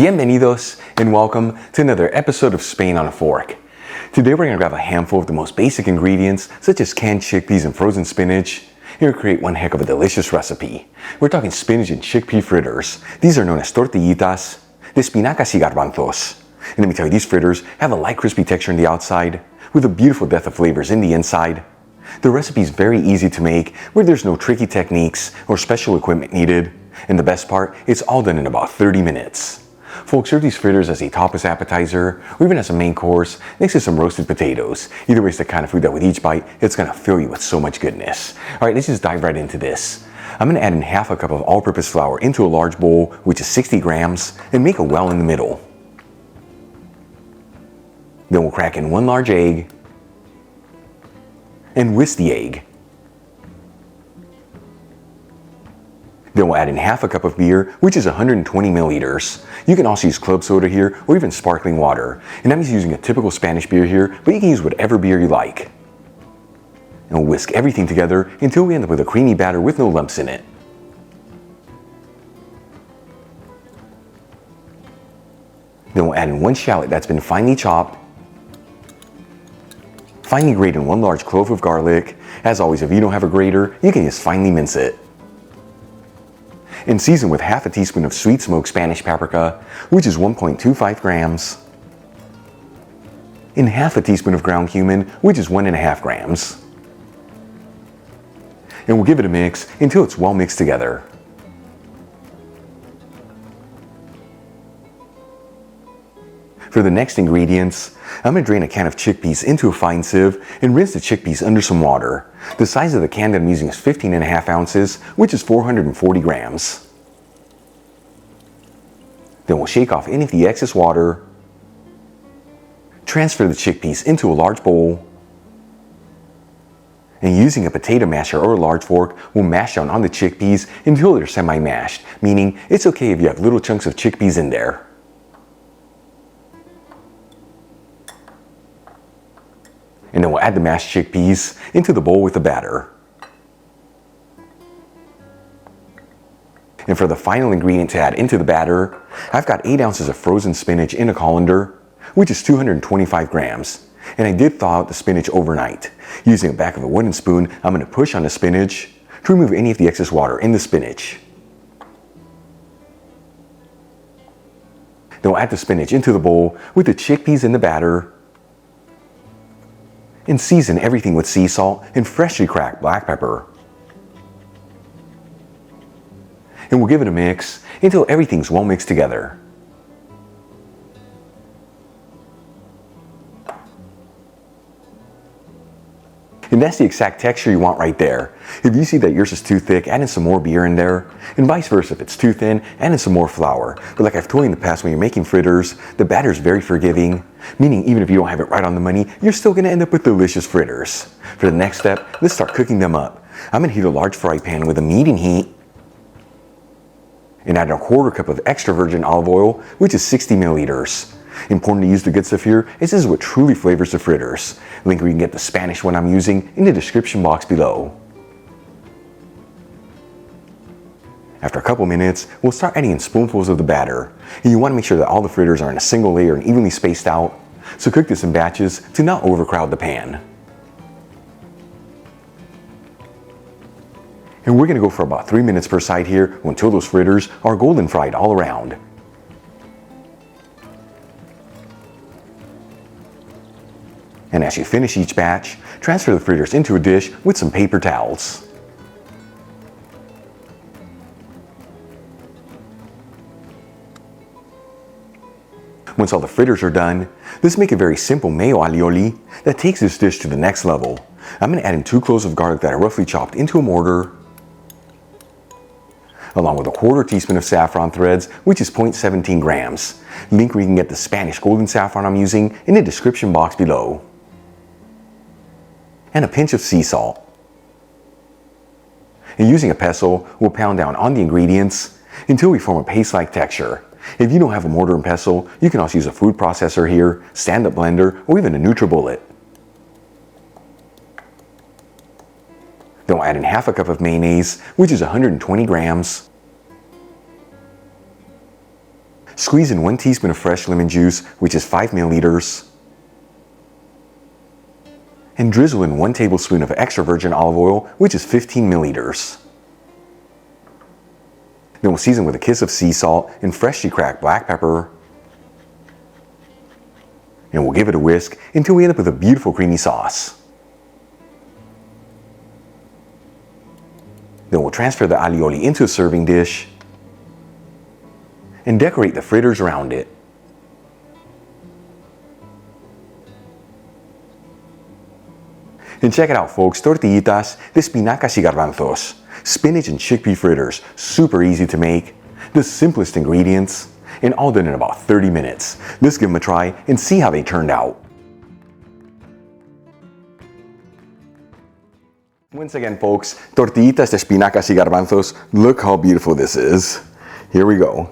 Bienvenidos and welcome to another episode of Spain on a Fork. Today we're going to grab a handful of the most basic ingredients such as canned chickpeas and frozen spinach and create one heck of a delicious recipe. We're talking spinach and chickpea fritters. These are known as tortillitas, de espinacas y garbanzos. And let me tell you, these fritters have a light crispy texture on the outside with a beautiful depth of flavors in the inside. The recipe is very easy to make where there's no tricky techniques or special equipment needed. And the best part, it's all done in about 30 minutes. Folks, serve these fritters as a tapas appetizer or even as a main course next to some roasted potatoes. Either way, it's the kind of food that with each bite, it's going to fill you with so much goodness. Alright, let's just dive right into this. I'm going to add in half a cup of all-purpose flour into a large bowl, which is 60 grams, and make a well in the middle. Then we'll crack in one large egg and whisk the egg. Then we'll add in half a cup of beer, which is 120 milliliters. You can also use club soda here or even sparkling water. And I'm just using a typical Spanish beer here, but you can use whatever beer you like. And we'll whisk everything together until we end up with a creamy batter with no lumps in it. Then we'll add in one shallot that's been finely chopped. Finely grate in one large clove of garlic. As always, if you don't have a grater, you can just finely mince it. And season with half a teaspoon of sweet smoked Spanish paprika, which is 1.25 grams, and half a teaspoon of ground cumin, which is 1.5 grams. And we'll give it a mix until it's well mixed together. For the next ingredients, I'm going to drain a can of chickpeas into a fine sieve and rinse the chickpeas under some water. The size of the can that I'm using is 15.5 ounces, which is 440 grams. Then we'll shake off any of the excess water, transfer the chickpeas into a large bowl, and using a potato masher or a large fork, we'll mash down on the chickpeas until they're semi-mashed, meaning it's okay if you have little chunks of chickpeas in there. And then we'll add the mashed chickpeas into the bowl with the batter. And for the final ingredient to add into the batter, I've got 8 ounces of frozen spinach in a colander, which is 225 grams. And I did thaw out the spinach overnight. Using the back of a wooden spoon, I'm going to push on the spinach to remove any of the excess water in the spinach. Then we'll add the spinach into the bowl with the chickpeas in the batter, and season everything with sea salt and freshly cracked black pepper. And we'll give it a mix until everything's well mixed together. And that's the exact texture you want right there. If you see that yours is too thick, add in some more beer in there, and vice versa. If it's too thin, add in some more flour. But like I've told you in the past, when you're making fritters, the batter is very forgiving, meaning even if you don't have it right on the money, you're still going to end up with delicious fritters. For the next step, let's start cooking them up. I'm going to heat a large fry pan with a medium heat, and add a quarter cup of extra virgin olive oil, which is 60 milliliters. Important to use the good stuff here, as this is what truly flavors the fritters. Link where you can get the Spanish one I'm using in the description box below. After a couple minutes, we'll start adding in spoonfuls of the batter. And you want to make sure that all the fritters are in a single layer and evenly spaced out. So cook this in batches to not overcrowd the pan. And we're going to go for about 3 minutes per side here until those fritters are golden fried all around. And as you finish each batch, transfer the fritters into a dish with some paper towels. Once all the fritters are done, let's make a very simple mayo alioli that takes this dish to the next level. I'm going to add in 2 cloves of garlic that I roughly chopped into a mortar, along with a quarter teaspoon of saffron threads, which is 0.17 grams. Link where you can get the Spanish golden saffron I'm using in the description box below. And a pinch of sea salt. And using a pestle, we'll pound down on the ingredients until we form a paste-like texture. If you don't have a mortar and pestle, you can also use a food processor here, stand-up blender, or even a NutriBullet. Then we'll add in half a cup of mayonnaise, which is 120 grams. Squeeze in 1 teaspoon of fresh lemon juice, which is 5 milliliters. And drizzle in 1 tablespoon of extra virgin olive oil, which is 15 milliliters. Then we'll season with a kiss of sea salt and freshly cracked black pepper. And we'll give it a whisk until we end up with a beautiful creamy sauce. Then we'll transfer the alioli into a serving dish and decorate the fritters around it. And check it out, folks, tortillitas de espinacas y garbanzos. Spinach and chickpea fritters, super easy to make, the simplest ingredients, and all done in about 30 minutes. Let's give them a try and see how they turned out. Once again, folks, tortillitas de espinacas y garbanzos. Look how beautiful this is. Here we go.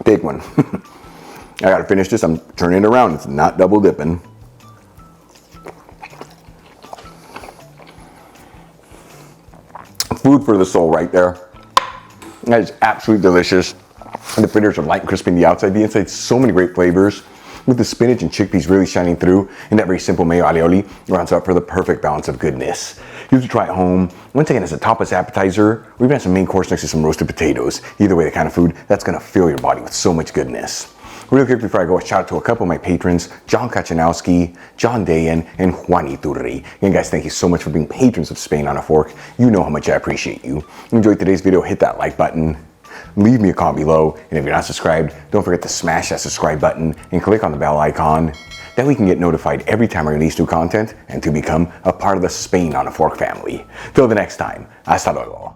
Big one. I gotta finish this. I'm turning it around. It's not double dipping. Food for the soul right there. That is absolutely delicious. And the fritters are light and crispy on the outside. The inside, so many great flavors. With the spinach and chickpeas really shining through, and that very simple mayo alioli rounds up for the perfect balance of goodness. You have to try it home. Once again, as a topless appetizer, we've got some main course next to some roasted potatoes. Either way, the kind of food that's gonna fill your body with so much goodness. Real quick before I go, a shout out to a couple of my patrons, John Kachanowski, John Dayan, and Juan Iturri. And guys, thank you so much for being patrons of Spain on a Fork. You know how much I appreciate you. If you enjoyed today's video, hit that like button. Leave me a comment below, and if you're not subscribed, don't forget to smash that subscribe button and click on the bell icon. That way you can get notified every time I release new content and to become a part of the Spain on a Fork family. Till the next time, hasta luego.